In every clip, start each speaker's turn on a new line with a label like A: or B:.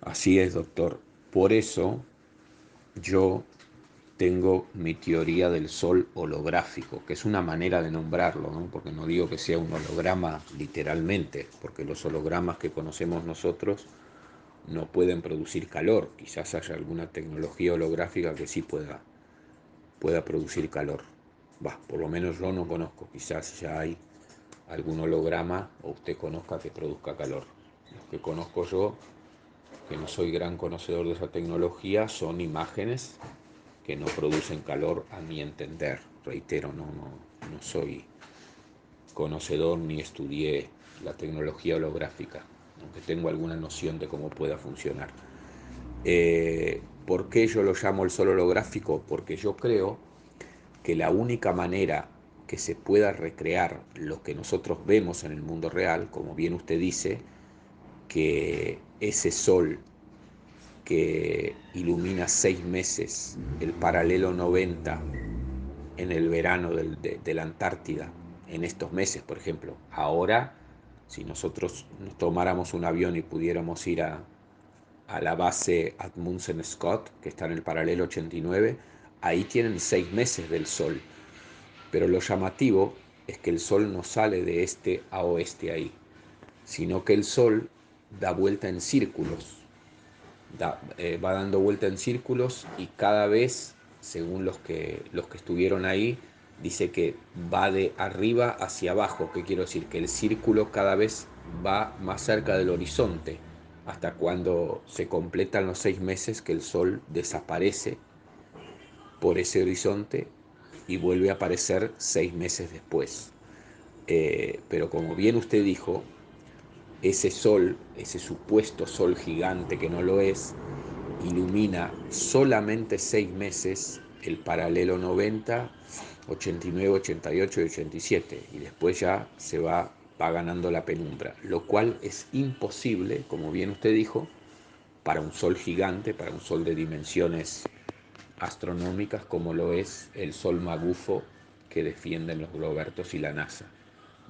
A: Así es, doctor. Por eso yo tengo mi teoría del sol holográfico, que es una manera de nombrarlo, ¿no? Porque no digo que sea un holograma literalmente, porque los hologramas que conocemos nosotros no pueden producir calor. Quizás haya alguna tecnología holográfica que sí pueda producir calor. Bah, por lo menos yo no conozco. Quizás ya hay algún holograma o usted conozca que produzca calor. Los que conozco yo, que no soy gran conocedor de esa tecnología, son imágenes que no producen calor a mi entender. Reitero, no soy conocedor ni estudié la tecnología holográfica, aunque tengo alguna noción de cómo pueda funcionar. ¿Por qué yo lo llamo el sol holográfico? Porque yo creo que la única manera que se pueda recrear lo que nosotros vemos en el mundo real, como bien usted dice, que ese sol que ilumina 6 meses, el paralelo 90 en el verano de la Antártida, en estos meses, por ejemplo. Ahora, si nosotros nos tomáramos un avión y pudiéramos ir a la base Amundsen Scott, que está en el paralelo 89, ahí tienen 6 meses del sol. Pero lo llamativo es que el sol no sale de este a oeste ahí, sino que el sol da vuelta en círculos, va dando vuelta en círculos y cada vez, según los que estuvieron ahí, dice que va de arriba hacia abajo. ¿Qué quiero decir? Que el círculo cada vez va más cerca del horizonte, hasta cuando se completan los 6 meses que el sol desaparece por ese horizonte y vuelve a aparecer 6 meses después. Pero como bien usted dijo, ese sol, ese supuesto sol gigante que no lo es, ilumina solamente 6 meses el paralelo 90, 89, 88 y 87, y después ya va ganando la penumbra, lo cual es imposible, como bien usted dijo, para un sol gigante, para un sol de dimensiones astronómicas como lo es el sol magufo que defienden los Globertos y la NASA,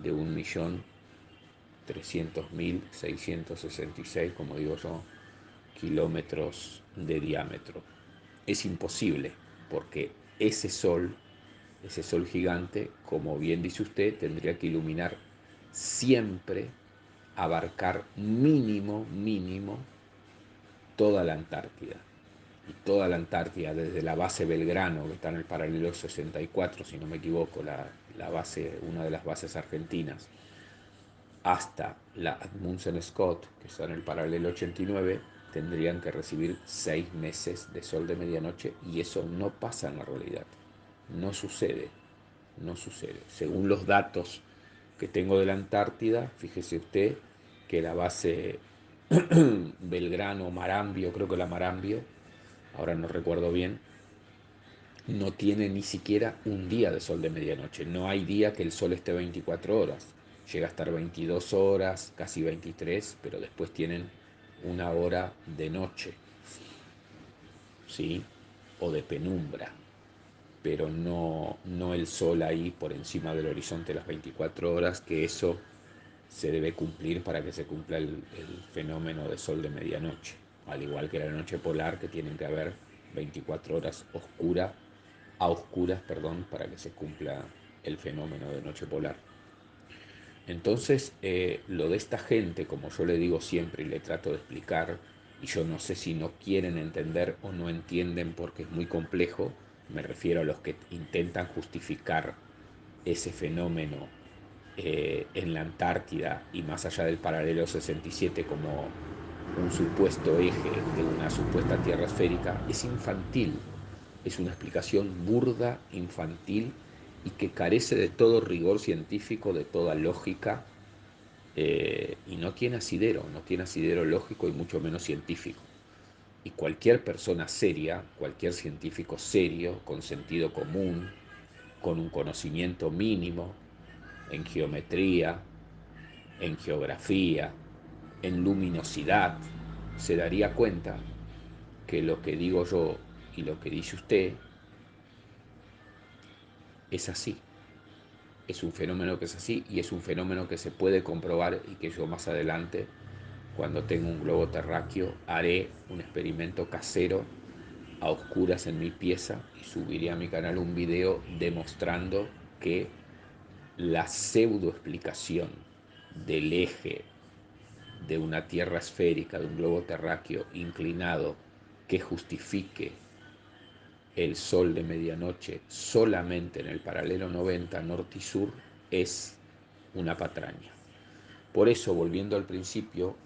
A: de 1.300.666, como digo yo, kilómetros de diámetro. Es imposible, porque ese sol gigante, como bien dice usted, tendría que iluminar siempre, abarcar mínimo toda la Antártida. Y toda la Antártida, desde la base Belgrano, que está en el paralelo 64, si no me equivoco, la base, una de las bases argentinas, hasta la Amundsen Scott, que está en el paralelo 89, tendrían que recibir 6 meses de sol de medianoche, y eso no pasa en la realidad. No sucede, no sucede. Según los datos que tengo de la Antártida, fíjese usted que la base Belgrano, Marambio, creo que la Marambio, ahora no recuerdo bien, no tiene ni siquiera un día de sol de medianoche. No hay día que el sol esté 24 horas. Llega a estar 22 horas, casi 23, pero después tienen una hora de noche, ¿sí? O de penumbra, pero no el sol ahí por encima del horizonte las 24 horas, que eso se debe cumplir para que se cumpla el fenómeno de sol de medianoche. Al igual que la noche polar, que tienen que haber 24 horas a oscuras, perdón, para que se cumpla el fenómeno de noche polar. Entonces, lo de esta gente, como yo le digo siempre y le trato de explicar, y yo no sé si no quieren entender o no entienden porque es muy complejo, me refiero a los que intentan justificar ese fenómeno en la Antártida y más allá del paralelo 67 como un supuesto eje de una supuesta Tierra esférica, es infantil, es una explicación burda, infantil y que carece de todo rigor científico, de toda lógica, y no tiene asidero lógico y mucho menos científico. Y cualquier persona seria, cualquier científico serio, con sentido común, con un conocimiento mínimo en geometría, en geografía, en luminosidad, se daría cuenta que lo que digo yo y lo que dice usted es así. Es un fenómeno que es así y es un fenómeno que se puede comprobar y que yo más adelante cuando tenga un globo terráqueo, haré un experimento casero a oscuras en mi pieza y subiré a mi canal un video demostrando que la pseudo explicación del eje de una tierra esférica, de un globo terráqueo inclinado, que justifique el sol de medianoche solamente en el paralelo 90 norte y sur, es una patraña. Por eso, volviendo al principio,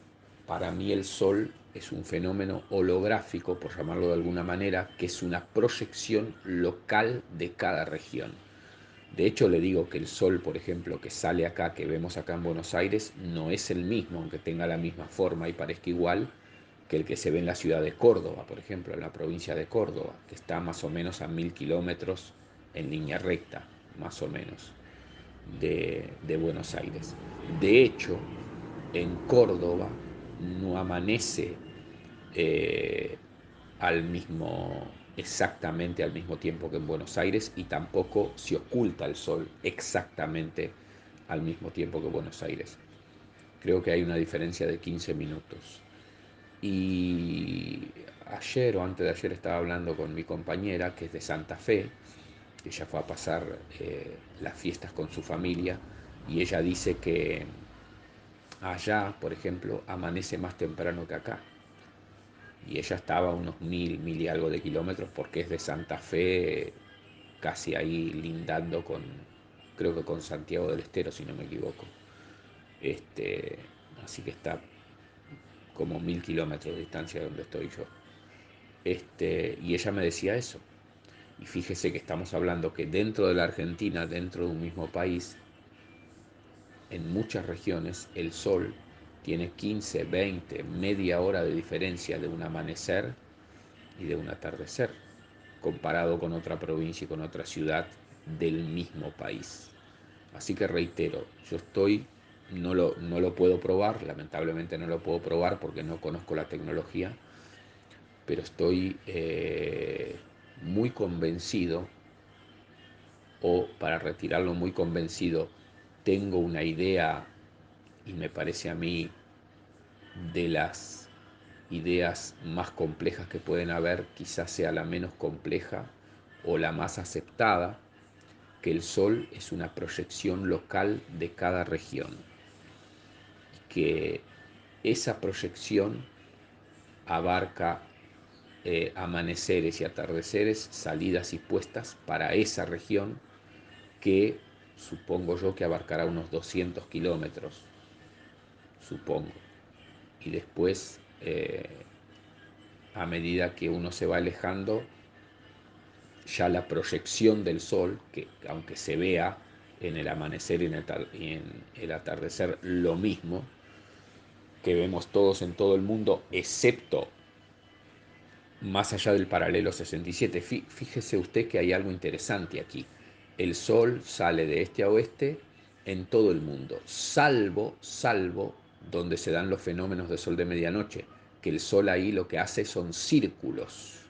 A: para mí el sol es un fenómeno holográfico, por llamarlo de alguna manera, que es una proyección local de cada región. De hecho, le digo que el sol, por ejemplo, que sale acá, que vemos acá en Buenos Aires, no es el mismo, aunque tenga la misma forma y parezca igual, que el que se ve en la ciudad de Córdoba, por ejemplo, en la provincia de Córdoba, que está más o menos a 1000 kilómetros en línea recta, más o menos, de Buenos Aires. De hecho, en Córdoba no amanece eh, exactamente al mismo tiempo que en Buenos Aires, y tampoco se oculta el sol exactamente al mismo tiempo que Buenos Aires. Creo que hay una diferencia de 15 minutos. Y ayer o antes de ayer estaba hablando con mi compañera, que es de Santa Fe. Ella fue a pasar las fiestas con su familia, y ella dice que allá, por ejemplo, amanece más temprano que acá. Y ella estaba a unos 1000 y algo de kilómetros, porque es de Santa Fe, casi ahí lindando con, creo que con Santiago del Estero, si no me equivoco. Este, así que está como 1000 kilómetros de distancia de donde estoy yo. Y ella me decía eso. Y fíjese que estamos hablando que dentro de la Argentina, dentro de un mismo país, en muchas regiones el sol tiene 15, 20, media hora de diferencia de un amanecer y de un atardecer, comparado con otra provincia y con otra ciudad del mismo país. Así que reitero, yo no lo puedo probar, lamentablemente no lo puedo probar porque no conozco la tecnología, pero estoy muy convencido, o para retirarlo muy convencido, tengo una idea, y me parece a mí de las ideas más complejas que pueden haber, quizás sea la menos compleja o la más aceptada, que el Sol es una proyección local de cada región, y que esa proyección abarca amaneceres y atardeceres, salidas y puestas para esa región, que supongo yo que abarcará unos 200 kilómetros, supongo. Y después, a medida que uno se va alejando, ya la proyección del sol, que aunque se vea en el amanecer y en el atardecer lo mismo, que vemos todos en todo el mundo, excepto más allá del paralelo 67. Fíjese usted que hay algo interesante aquí. El sol sale de este a oeste en todo el mundo, salvo donde se dan los fenómenos de sol de medianoche, que el sol ahí lo que hace son círculos.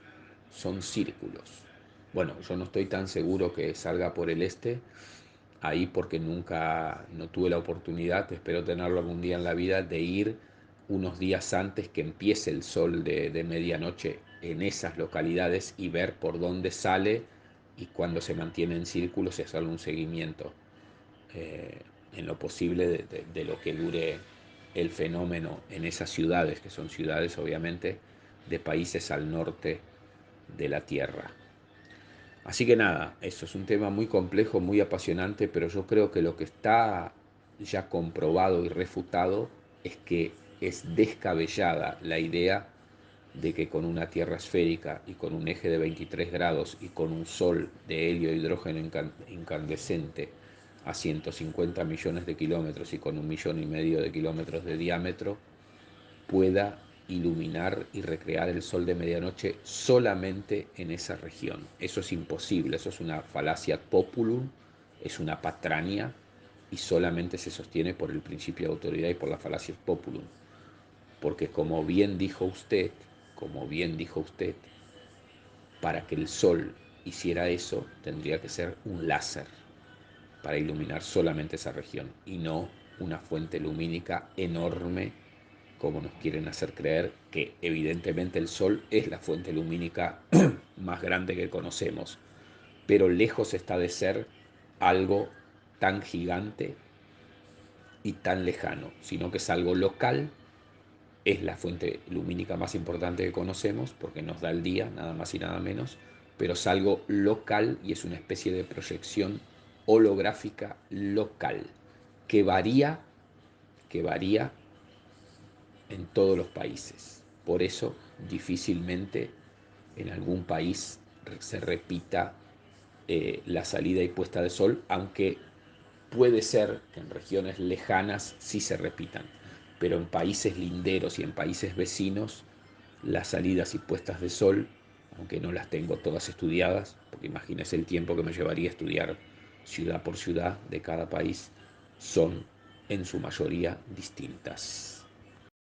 A: Bueno, yo no estoy tan seguro que salga por el este, ahí, porque nunca, no tuve la oportunidad, espero tenerlo algún día en la vida, de ir unos días antes que empiece el sol de medianoche en esas localidades y ver por dónde sale, y cuando se mantiene en círculos y hacerle un seguimiento eh, en lo posible de lo que dure el fenómeno en esas ciudades, que son ciudades obviamente de países al norte de la Tierra. Así que nada, eso es un tema muy complejo, muy apasionante, pero yo creo que lo que está ya comprobado y refutado es que es descabellada la idea de que con una Tierra esférica y con un eje de 23 grados y con un Sol de helio e hidrógeno incandescente a 150 millones de kilómetros y con 1,5 millones de kilómetros de diámetro, pueda iluminar y recrear el sol de medianoche solamente en esa región. Eso es imposible, eso es una falacia populum, es una patraña, y solamente se sostiene por el principio de autoridad y por la falacia populum. Porque como bien dijo usted, para que el sol hiciera eso tendría que ser un láser para iluminar solamente esa región y no una fuente lumínica enorme como nos quieren hacer creer que evidentemente el Sol es la fuente lumínica más grande que conocemos, pero lejos está de ser algo tan gigante y tan lejano, sino que es algo local, es la fuente lumínica más importante que conocemos porque nos da el día, nada más y nada menos, pero es algo local y es una especie de proyección holográfica local que varía, que varía en todos los países. Por eso difícilmente en algún país se repita la salida y puesta de sol, aunque puede ser que en regiones lejanas sí se repitan, pero en países linderos y en países vecinos, las salidas y puestas de sol, aunque no las tengo todas estudiadas, porque imagínese el tiempo que me llevaría a estudiar ciudad por ciudad de cada país, son en su mayoría distintas.